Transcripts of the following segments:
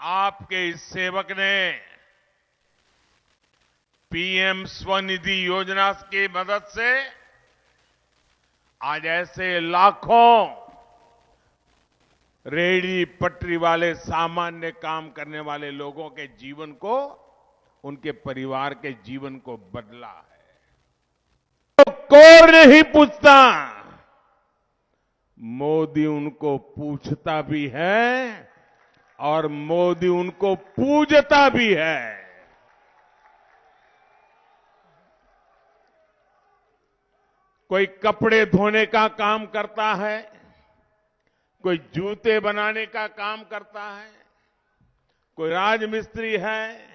आपके इस सेवक ने पीएम स्वनिधि योजना की मदद से आज ऐसे लाखों रेहड़ी पटरी वाले सामान्य काम करने वाले लोगों के जीवन को, उनके परिवार के जीवन को बदला है। तो कोई नहीं पूछता, मोदी उनको पूछता भी है और मोदी उनको पूजता भी है। कोई कपड़े धोने का काम करता है, कोई जूते बनाने का काम करता है, कोई राजमिस्त्री है,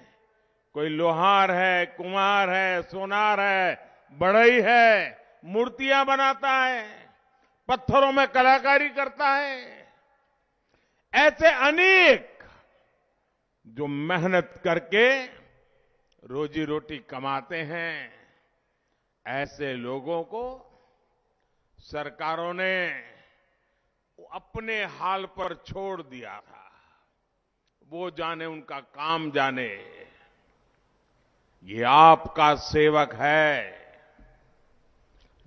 कोई लोहार है, कुम्हार है, सोनार है, बढ़ई है, मूर्तियां बनाता है, पत्थरों में कलाकारी करता है। ऐसे अनेक जो मेहनत करके रोजी रोटी कमाते हैं, ऐसे लोगों को सरकारों ने अपने हाल पर छोड़ दिया था। वो जाने, उनका काम जाने। ये आपका सेवक है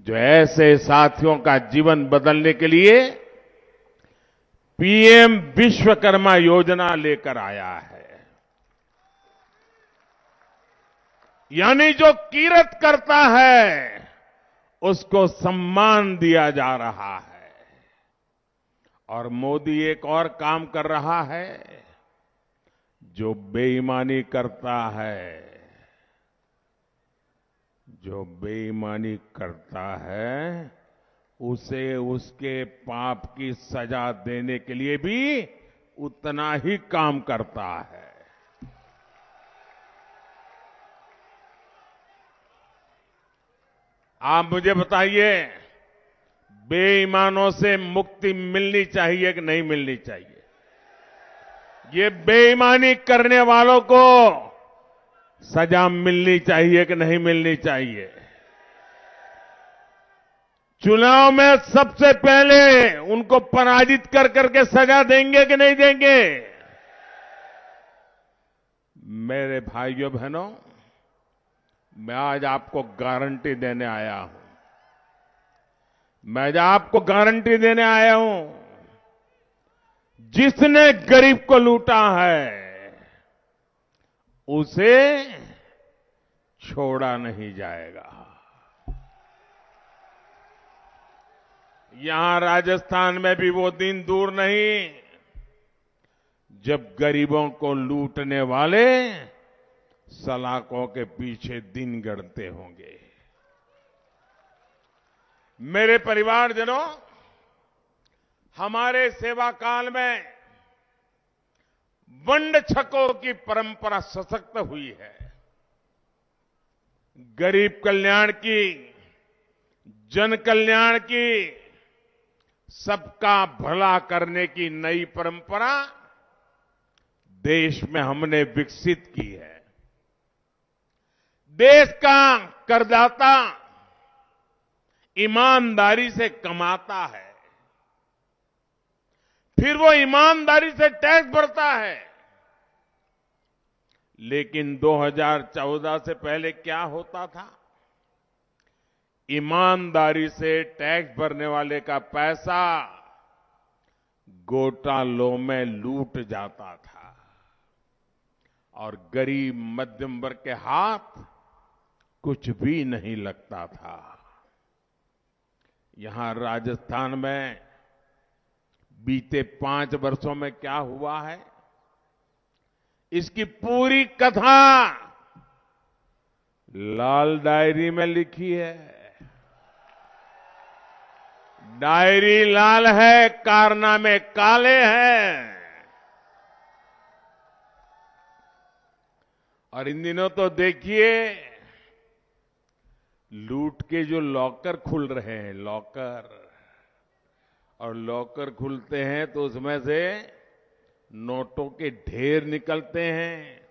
जो ऐसे साथियों का जीवन बदलने के लिए पीएम विश्वकर्मा योजना लेकर आया है। यानी जो किरत करता है उसको सम्मान दिया जा रहा है। और मोदी एक और काम कर रहा है, जो बेईमानी करता है, जो बेईमानी करता है उसे उसके पाप की सजा देने के लिए भी उतना ही काम करता है। आप मुझे बताइए, बेईमानों से मुक्ति मिलनी चाहिए कि नहीं मिलनी चाहिए? ये बेईमानी करने वालों को सजा मिलनी चाहिए कि नहीं मिलनी चाहिए? चुनाव में सबसे पहले उनको पराजित कर करके सजा देंगे कि नहीं देंगे? मेरे भाइयों बहनों, मैं आज आपको गारंटी देने आया हूं। मैं आज आपको गारंटी देने आया हूं, जिसने गरीब को लूटा है उसे छोड़ा नहीं जाएगा। यहां राजस्थान में भी वो दिन दूर नहीं जब गरीबों को लूटने वाले सलाखों के पीछे दिन गढ़ते होंगे। मेरे परिवारजनों, हमारे सेवा काल में वंड छकों की परंपरा सशक्त हुई है। गरीब कल्याण की, जन कल्याण की, सबका भला करने की नई परंपरा देश में हमने विकसित की है। देश का करदाता ईमानदारी से कमाता है, फिर वो ईमानदारी से टैक्स भरता है। लेकिन 2014 से पहले क्या होता था? ईमानदारी से टैक्स भरने वाले का पैसा घोटालों में लूट जाता था और गरीब मध्यम वर्ग के हाथ कुछ भी नहीं लगता था। यहां राजस्थान में बीते 5 वर्षों में क्या हुआ है, इसकी पूरी कथा लाल डायरी में लिखी है। डायरी लाल है, कारनामे काले हैं। और इन दिनों तो देखिए, लूट के जो लॉकर खुल रहे हैं, लॉकर, और लॉकर खुलते हैं तो उसमें से नोटों के ढेर निकलते हैं,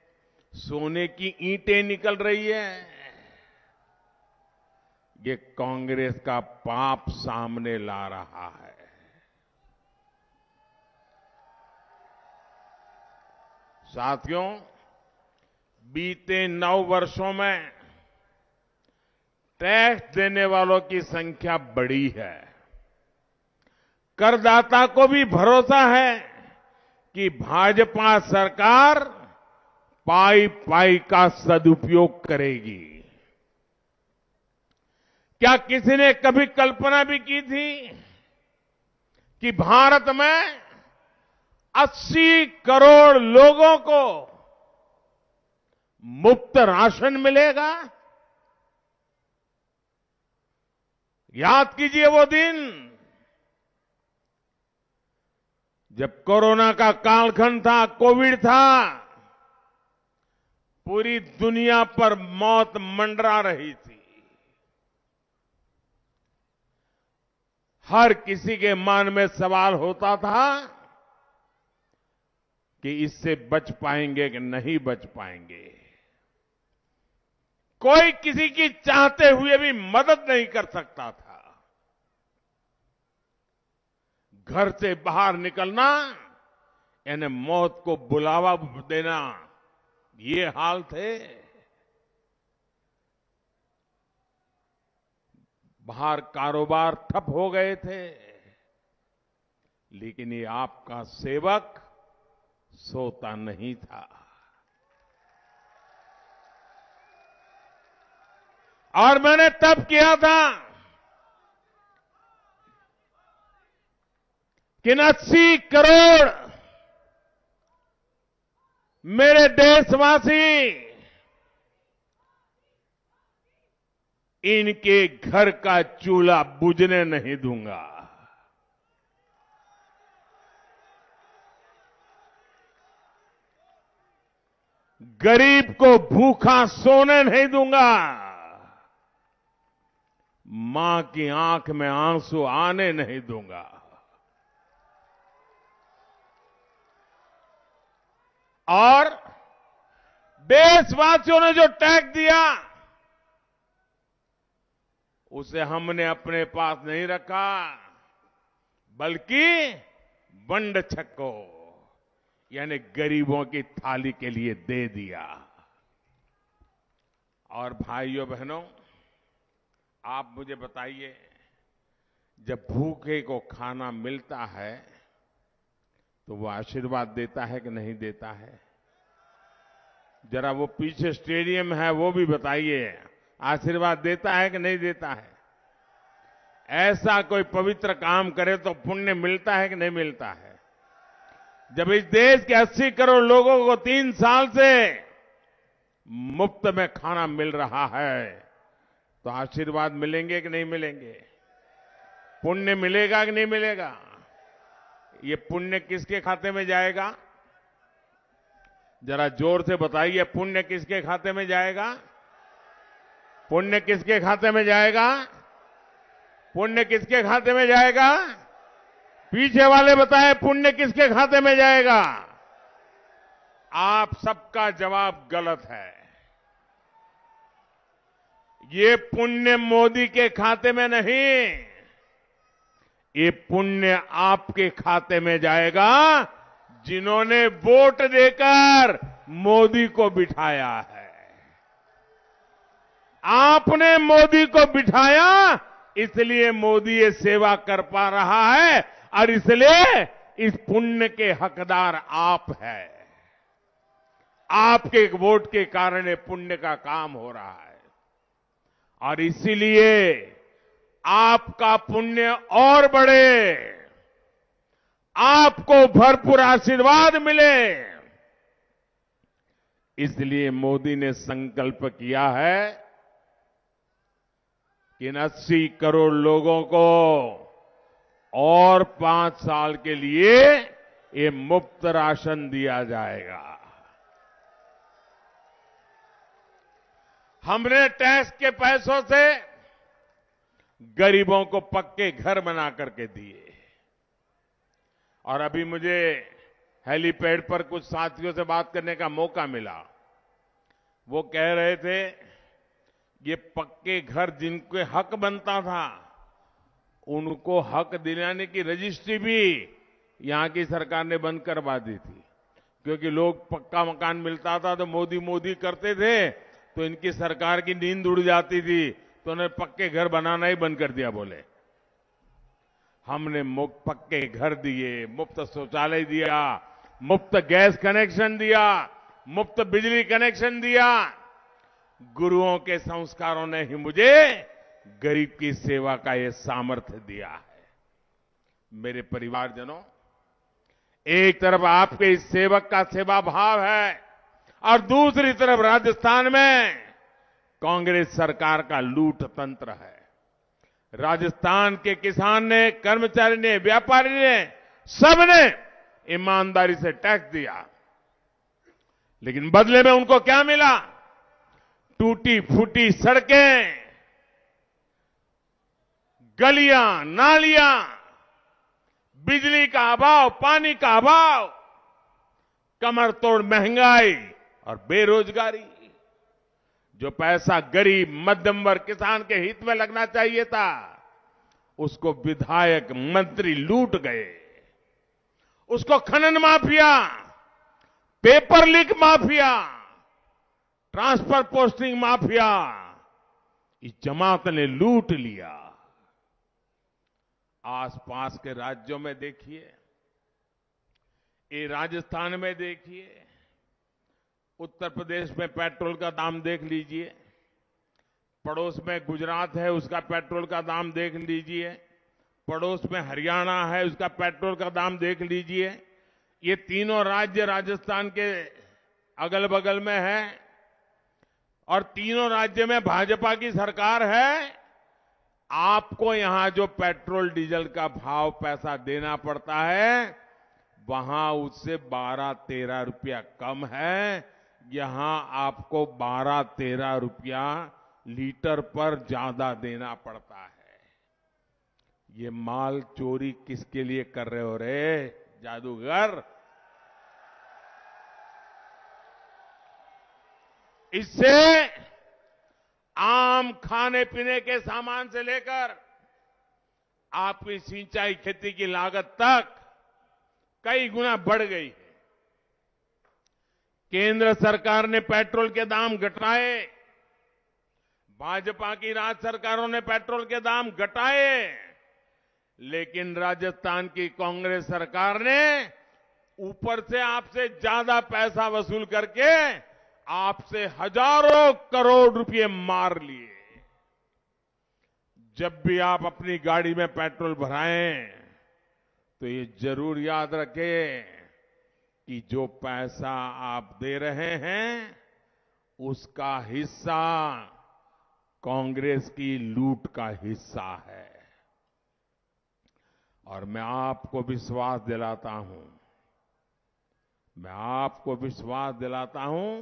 सोने की ईंटें निकल रही है। ये कांग्रेस का पाप सामने ला रहा है। साथियों, बीते 9 वर्षों में टैक्स देने वालों की संख्या बढ़ी है। करदाता को भी भरोसा है कि भाजपा सरकार पाई पाई का सदुपयोग करेगी। क्या किसी ने कभी कल्पना भी की थी कि भारत में 80 करोड़ लोगों को मुफ्त राशन मिलेगा? याद कीजिए वो दिन जब कोरोना का कालखंड था, कोविड था, पूरी दुनिया पर मौत मंडरा रही थी। हर किसी के मन में सवाल होता था कि इससे बच पाएंगे कि नहीं बच पाएंगे। कोई किसी की चाहते हुए भी मदद नहीं कर सकता था। घर से बाहर निकलना यानी मौत को बुलावा देना, ये हाल थे। बाहर कारोबार ठप हो गए थे, लेकिन ये आपका सेवक सोता नहीं था। और मैंने तब किया था कि 80 करोड़ मेरे देशवासी इनके घर का चूल्हा बुझने नहीं दूंगा। गरीब को भूखा सोने नहीं दूंगा। मां की आंख में आंसू आने नहीं दूंगा। और देशवासियों ने जो टैक्स दिया उसे हमने अपने पास नहीं रखा, बल्कि बंड छक्को यानी गरीबों की थाली के लिए दे दिया। और भाइयों बहनों, आप मुझे बताइए, जब भूखे को खाना मिलता है तो वो आशीर्वाद देता है कि नहीं देता है? जरा वो पीछे स्टेडियम है वो भी बताइए, आशीर्वाद देता है कि नहीं देता है? ऐसा कोई पवित्र काम करे तो पुण्य मिलता है कि नहीं मिलता है? जब इस देश के 80 करोड़ लोगों को 3 साल से मुफ्त में खाना मिल रहा है तो आशीर्वाद मिलेंगे कि नहीं मिलेंगे? पुण्य मिलेगा कि नहीं मिलेगा? ये पुण्य किसके खाते में जाएगा? जरा जोर से बताइए, पुण्य किसके खाते में जाएगा? पुण्य किसके खाते में जाएगा? पुण्य किसके खाते में जाएगा? पीछे वाले बताएं, पुण्य किसके खाते में जाएगा? आप सबका जवाब गलत है। ये पुण्य मोदी के खाते में नहीं, ये पुण्य आपके खाते में जाएगा जिन्होंने वोट देकर मोदी को बिठाया है। आपने मोदी को बिठाया, इसलिए मोदी ये सेवा कर पा रहा है और इसलिए इस पुण्य के हकदार आप हैं। आपके वोट के कारण ये पुण्य का काम हो रहा है और इसीलिए आपका पुण्य और बढ़े, आपको भरपूर आशीर्वाद मिले, इसलिए मोदी ने संकल्प किया है कि इन 80 करोड़ लोगों को और 5 साल के लिए ये मुफ्त राशन दिया जाएगा। हमने टैक्स के पैसों से गरीबों को पक्के घर बना करके दिए। और अभी मुझे हेलीपैड पर कुछ साथियों से बात करने का मौका मिला। वो कह रहे थे ये पक्के घर जिनके हक बनता था उनको हक दिलाने की रजिस्ट्री भी यहां की सरकार ने बंद करवा दी थी। क्योंकि लोग पक्का मकान मिलता था तो मोदी मोदी करते थे, तो इनकी सरकार की नींद उड़ जाती थी, तो उन्होंने पक्के घर बनाना ही बंद कर दिया। बोले हमने मुफ्त पक्के घर दिए, मुफ्त शौचालय दिया, मुफ्त गैस कनेक्शन दिया, मुफ्त बिजली कनेक्शन दिया। गुरुओं के संस्कारों ने ही मुझे गरीब की सेवा का ये सामर्थ्य दिया है। मेरे परिवारजनों, एक तरफ आपके इस सेवक का सेवा भाव है और दूसरी तरफ राजस्थान में कांग्रेस सरकार का लूट तंत्र है। राजस्थान के किसान ने, कर्मचारी ने, व्यापारी ने, सबने ईमानदारी से टैक्स दिया, लेकिन बदले में उनको क्या मिला? टूटी फूटी सड़कें, गलियां, नालियां, बिजली का अभाव, पानी का अभाव, कमर तोड़ महंगाई और बेरोजगारी। जो पैसा गरीब मध्यम वर्ग किसान के हित में लगना चाहिए था, उसको विधायक मंत्री लूट गए। उसको खनन mafia, paper leak mafia, transfer posting mafia, इस जमात ने लूट लिया। आसपास के राज्यों में देखिए, ये राजस्थान में देखिए, उत्तर प्रदेश में पेट्रोल का दाम देख लीजिए, पड़ोस में गुजरात है, उसका पेट्रोल का दाम देख लीजिए, पड़ोस में हरियाणा है, उसका पेट्रोल का दाम देख लीजिए। ये तीनों राज्य राजस्थान के अगल बगल में है और तीनों राज्य में भाजपा की सरकार है। आपको यहां जो पेट्रोल डीजल का भाव पैसा देना पड़ता है, वहां उससे 12-13 रुपया कम है। यहां आपको 12-13 रुपया लीटर पर ज्यादा देना पड़ता है। ये माल चोरी किसके लिए कर रहे हो रे जादूगर? इससे आम खाने पीने के सामान से लेकर आपकी सिंचाई खेती की लागत तक कई गुना बढ़ गई है। केंद्र सरकार ने पेट्रोल के दाम घटाए, भाजपा की राज्य सरकारों ने पेट्रोल के दाम घटाए, लेकिन राजस्थान की कांग्रेस सरकार ने ऊपर से आपसे ज्यादा पैसा वसूल करके आपसे हजारों करोड़ रुपए मार लिए। जब भी आप अपनी गाड़ी में पेट्रोल भराएं, तो ये जरूर याद रखें कि जो पैसा आप दे रहे हैं, उसका हिस्सा कांग्रेस की लूट का हिस्सा है। और मैं आपको विश्वास दिलाता हूं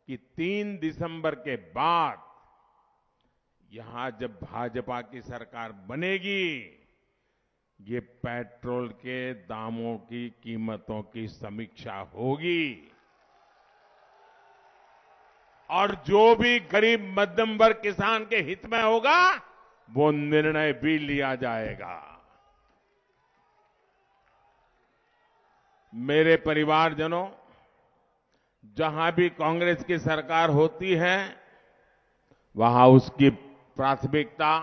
कि 3 दिसंबर के बाद यहां जब भाजपा की सरकार बनेगी, ये पेट्रोल के दामों की कीमतों की समीक्षा होगी और जो भी गरीब मध्यम वर्ग किसान के हित में होगा, वो निर्णय भी लिया जाएगा। मेरे परिवारजनों, जहां भी कांग्रेस की सरकार होती है, वहां उसकी प्राथमिकता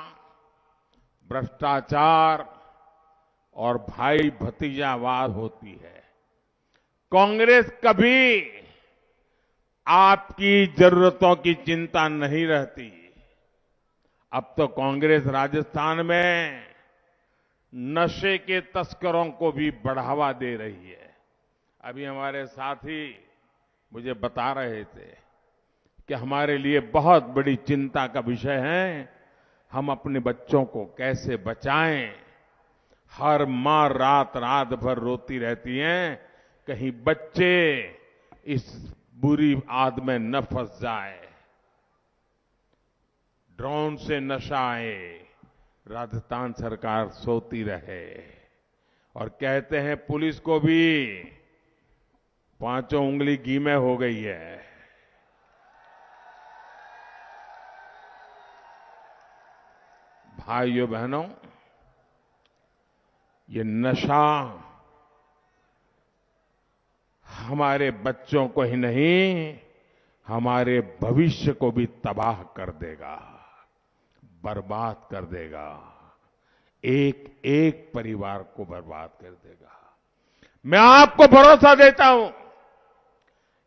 भ्रष्टाचार और भाई भतीजावाद होती है। कांग्रेस कभी आपकी जरूरतों की चिंता नहीं रहती। अब तो कांग्रेस राजस्थान में नशे के तस्करों को भी बढ़ावा दे रही है। अभी हमारे साथी मुझे बता रहे थे कि हमारे लिए बहुत बड़ी चिंता का विषय है, हम अपने बच्चों को कैसे बचाएं। हर मां रात रात भर रोती रहती हैं, कहीं बच्चे इस बुरी आद में न फंस जाए। ड्रोन से नशा आए, राजस्थान सरकार सोती रहे और कहते हैं पुलिस को भी 5 उंगली घी में हो गई है। भाइयों बहनों, ये नशा हमारे बच्चों को ही नहीं, हमारे भविष्य को भी तबाह कर देगा, बर्बाद कर देगा, एक एक परिवार को बर्बाद कर देगा। मैं आपको भरोसा देता हूं,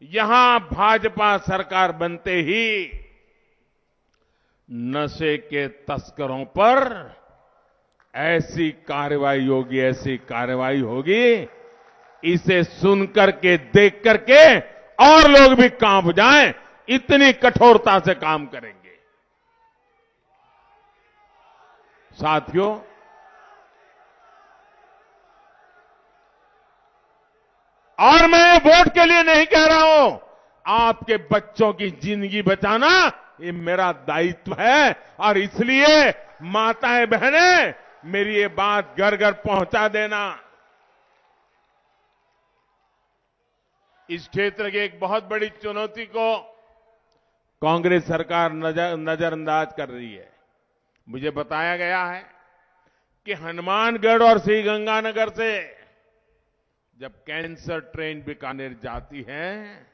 यहां भाजपा सरकार बनते ही नशे के तस्करों पर ऐसी कार्रवाई होगी, इसे सुन करके, देख करके और लोग भी कांप जाएं, इतनी कठोरता से काम करेंगे। साथियों, और मैं वोट के लिए नहीं कह रहा हूं, आपके बच्चों की जिंदगी बचाना ये मेरा दायित्व है, और इसलिए माताएं बहनें, मेरी ये बात घर घर पहुंचा देना। इस क्षेत्र की एक बहुत बड़ी चुनौती को कांग्रेस सरकार नजरअंदाज कर रही है। मुझे बताया गया है कि हनुमानगढ़ और श्रीगंगानगर से जब कैंसर ट्रेन बीकानेर जाती है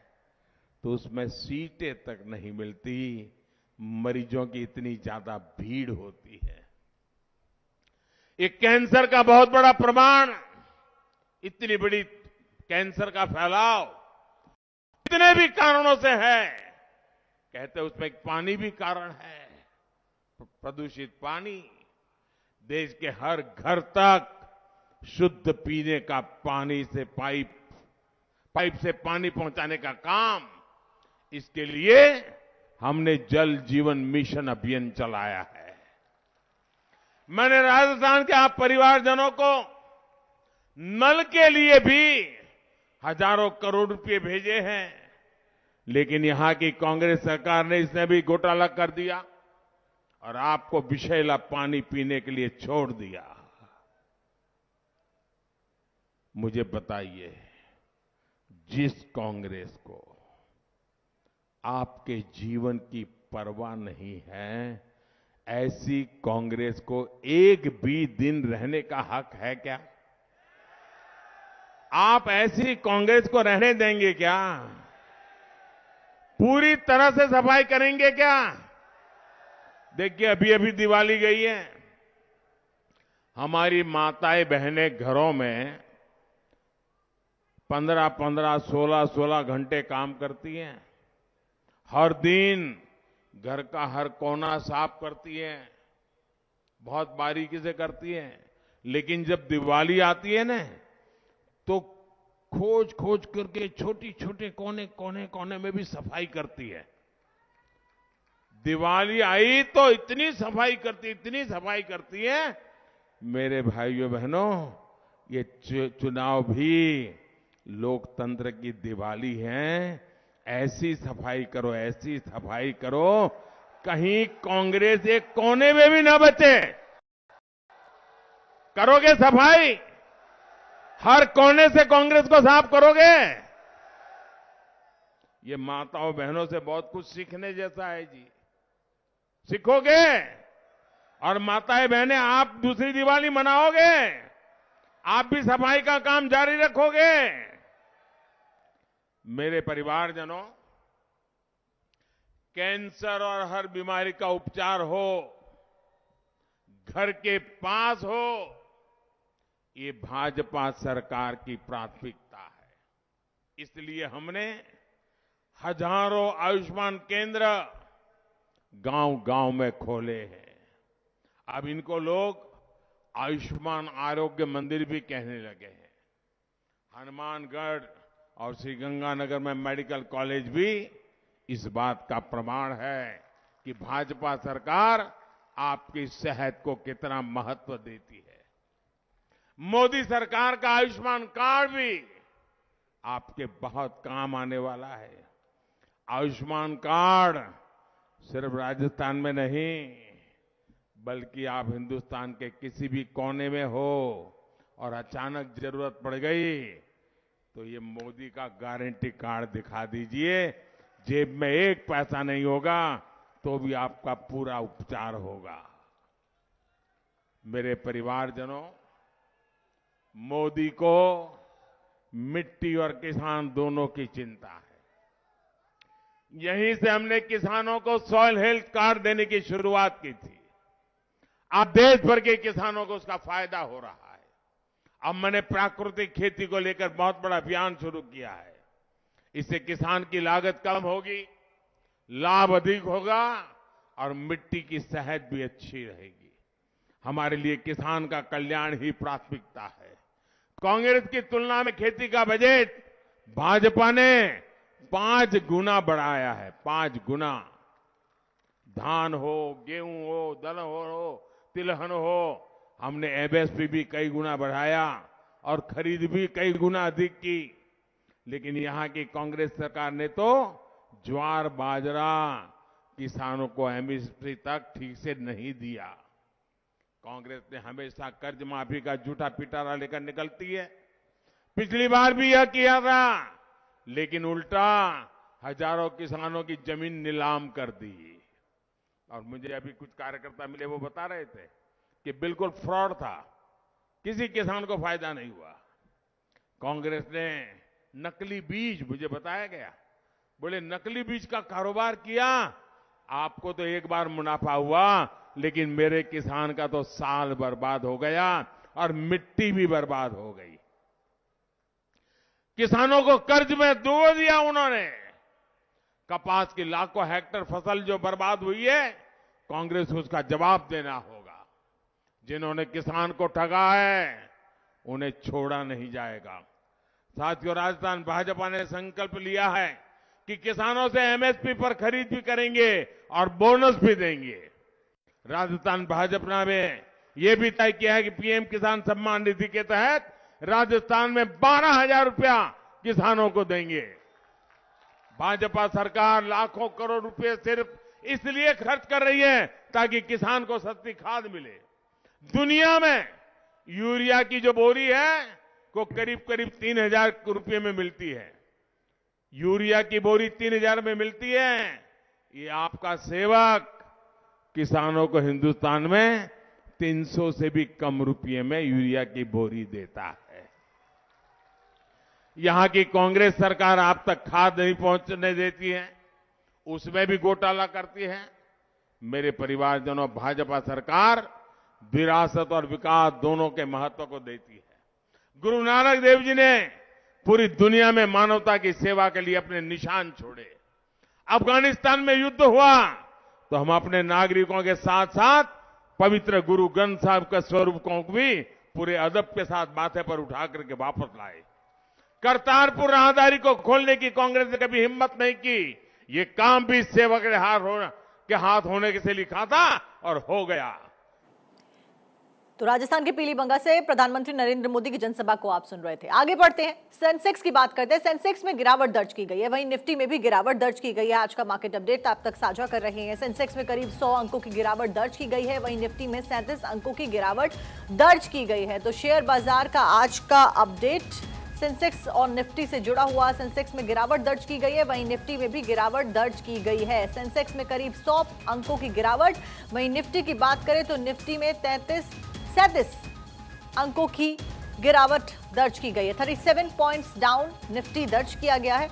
तो उसमें सीटें तक नहीं मिलती, मरीजों की इतनी ज्यादा भीड़ होती है। ये कैंसर का बहुत बड़ा प्रमाण, इतनी बड़ी कैंसर का फैलाव इतने भी कारणों से है। कहते उसमें एक पानी भी कारण है, प्रदूषित पानी। देश के हर घर तक शुद्ध पीने का पानी से पाइप से पानी पहुंचाने का काम, इसके लिए हमने जल जीवन मिशन अभियान चलाया है। मैंने राजस्थान के आप परिवारजनों को नल के लिए भी हजारों करोड़ रुपए भेजे हैं, लेकिन यहां की कांग्रेस सरकार ने इसने भी घोटाला कर दिया और आपको विषैला पानी पीने के लिए छोड़ दिया। मुझे बताइए, जिस कांग्रेस को आपके जीवन की परवाह नहीं है, ऐसी कांग्रेस को एक भी दिन रहने का हक है क्या? आप ऐसी कांग्रेस को रहने देंगे क्या? पूरी तरह से सफाई करेंगे क्या? देखिए, अभी अभी दिवाली गई है, हमारी माताएं बहनें घरों में 15-15, 16-16 घंटे काम करती हैं। हर दिन घर का हर कोना साफ करती हैं, बहुत बारीकी से करती हैं। लेकिन जब दिवाली आती है ना, तो खोज खोज करके छोटी छोटे कोने में भी सफाई करती है। दिवाली आई तो इतनी सफाई करती है। मेरे भाइयों बहनों, ये चुनाव भी लोकतंत्र की दिवाली है। ऐसी सफाई करो, कहीं कांग्रेस एक कोने में भी ना बचे। करोगे सफाई? हर कोने से कांग्रेस को साफ करोगे? ये माताओं बहनों से बहुत कुछ सीखने जैसा है जी। सीखोगे और माताएं बहनें, आप दूसरी दिवाली मनाओगे, आप भी सफाई का काम जारी रखोगे। मेरे परिवारजनों, कैंसर और हर बीमारी का उपचार हो, घर के पास हो, ये भाजपा सरकार की प्राथमिकता है। इसलिए हमने हजारों आयुष्मान केंद्र गांव-गांव में खोले हैं। अब इनको लोग आयुष्मान आरोग्य मंदिर भी कहने लगे हैं। हनुमानगढ़ और श्रीगंगानगर में मेडिकल कॉलेज भी इस बात का प्रमाण है कि भाजपा सरकार आपकी सेहत को कितना महत्व देती है। मोदी सरकार का आयुष्मान कार्ड भी आपके बहुत काम आने वाला है। आयुष्मान कार्ड सिर्फ राजस्थान में नहीं, बल्कि आप हिंदुस्तान के किसी भी कोने में हो और अचानक जरूरत पड़ गई तो ये मोदी का गारंटी कार्ड दिखा दीजिए, जेब में एक पैसा नहीं होगा तो भी आपका पूरा उपचार होगा। मेरे परिवारजनों, मोदी को मिट्टी और किसान दोनों की चिंता है। यहीं से हमने किसानों को सॉइल हेल्थ कार्ड देने की शुरुआत की थी। आज देश भर के किसानों को उसका फायदा हो रहा है। अब मैंने प्राकृतिक खेती को लेकर बहुत बड़ा अभियान शुरू किया है। इससे किसान की लागत कम होगी, लाभ अधिक होगा और मिट्टी की सेहत भी अच्छी रहेगी। हमारे लिए किसान का कल्याण ही प्राथमिकता है। कांग्रेस की तुलना में खेती का बजट भाजपा ने 5 गुना बढ़ाया है। 5 गुना। धान हो, गेहूं हो, दलहन हो, तिलहन हो, हमने एमएसपी भी कई गुना बढ़ाया और खरीद भी कई गुना अधिक की। लेकिन यहां की कांग्रेस सरकार ने तो ज्वार बाजरा किसानों को एमएसपी तक ठीक से नहीं दिया। कांग्रेस ने हमेशा कर्ज माफी का झूठा पिटारा लेकर निकलती है। पिछली बार भी यह किया था, लेकिन उल्टा हजारों किसानों की जमीन नीलाम कर दी। और मुझे अभी कुछ कार्यकर्ता मिले, वो बता रहे थे कि बिल्कुल फ्रॉड था, किसी किसान को फायदा नहीं हुआ। कांग्रेस ने नकली बीज, मुझे बताया गया, बोले नकली बीज का कारोबार किया, आपको तो एक बार मुनाफा हुआ, लेकिन मेरे किसान का तो साल बर्बाद हो गया और मिट्टी भी बर्बाद हो गई। किसानों को कर्ज में डुबो दिया उन्होंने। कपास की लाखों हेक्टेयर फसल जो बर्बाद हुई है, कांग्रेस को उसका जवाब देना होगा। जिन्होंने किसान को ठगा है, उन्हें छोड़ा नहीं जाएगा। साथियों, राजस्थान भाजपा ने संकल्प लिया है कि किसानों से एमएसपी पर खरीद भी करेंगे और बोनस भी देंगे। राजस्थान भाजपा ने यह भी तय किया है कि पीएम किसान सम्मान निधि के तहत राजस्थान में 12,000 रुपया किसानों को देंगे। भाजपा सरकार लाखों करोड़ रुपए सिर्फ इसलिए खर्च कर रही है ताकि किसान को सस्ती खाद मिले। दुनिया में यूरिया की जो बोरी है वो करीब 3,000 रुपए में मिलती है। यूरिया की बोरी 3,000 में मिलती है। ये आपका सेवक किसानों को हिंदुस्तान में 300 से भी कम रुपये में यूरिया की बोरी देता है। यहां की कांग्रेस सरकार आप तक खाद नहीं पहुंचने देती है, उसमें भी घोटाला करती है। मेरे परिवारजनों, भाजपा सरकार विरासत और विकास दोनों के महत्व को देती है। गुरु नानक देव जी ने पूरी दुनिया में मानवता की सेवा के लिए अपने निशान छोड़े। अफगानिस्तान में युद्ध हुआ तो हम अपने नागरिकों के साथ साथ पवित्र गुरु ग्रंथ साहब के स्वरूप को भी पूरे अदब के साथ माथे पर उठा करके वापस लाए। करतारपुर राहदारी को खोलने की कांग्रेस ने कभी हिम्मत नहीं की। ये काम भी सेवक के हाथ होने से लिखा था और हो गया। तो राजस्थान के पीलीभंगा से प्रधानमंत्री नरेंद्र मोदी की जनसभा को आप सुन रहे थे। आगे बढ़ते हैं, सेंसेक्स की बात करते हैं। सेंसेक्स में गिरावट दर्ज की गई है, वहीं निफ्टी में भी गिरावट दर्ज की गई है। आज का मार्केट अपडेट आप तक साझा कर रहे हैं। सेंसेक्स में करीब 100 अंकों की गिरावट दर्ज की गई है, वहीं निफ्टी में 37 अंकों की गिरावट दर्ज की गई है। तो शेयर बाजार का आज का अपडेट सेंसेक्स और निफ्टी से जुड़ा हुआ। सेंसेक्स में गिरावट दर्ज की गई है, वहीं निफ्टी में भी गिरावट दर्ज की गई है। सेंसेक्स में करीब 100 अंकों की गिरावट, वहीं निफ्टी की बात करें तो निफ्टी में 37 अंकों की गिरावट दर्ज की गई है। 37 पॉइंट्स डाउन निफ्टी दर्ज किया गया है।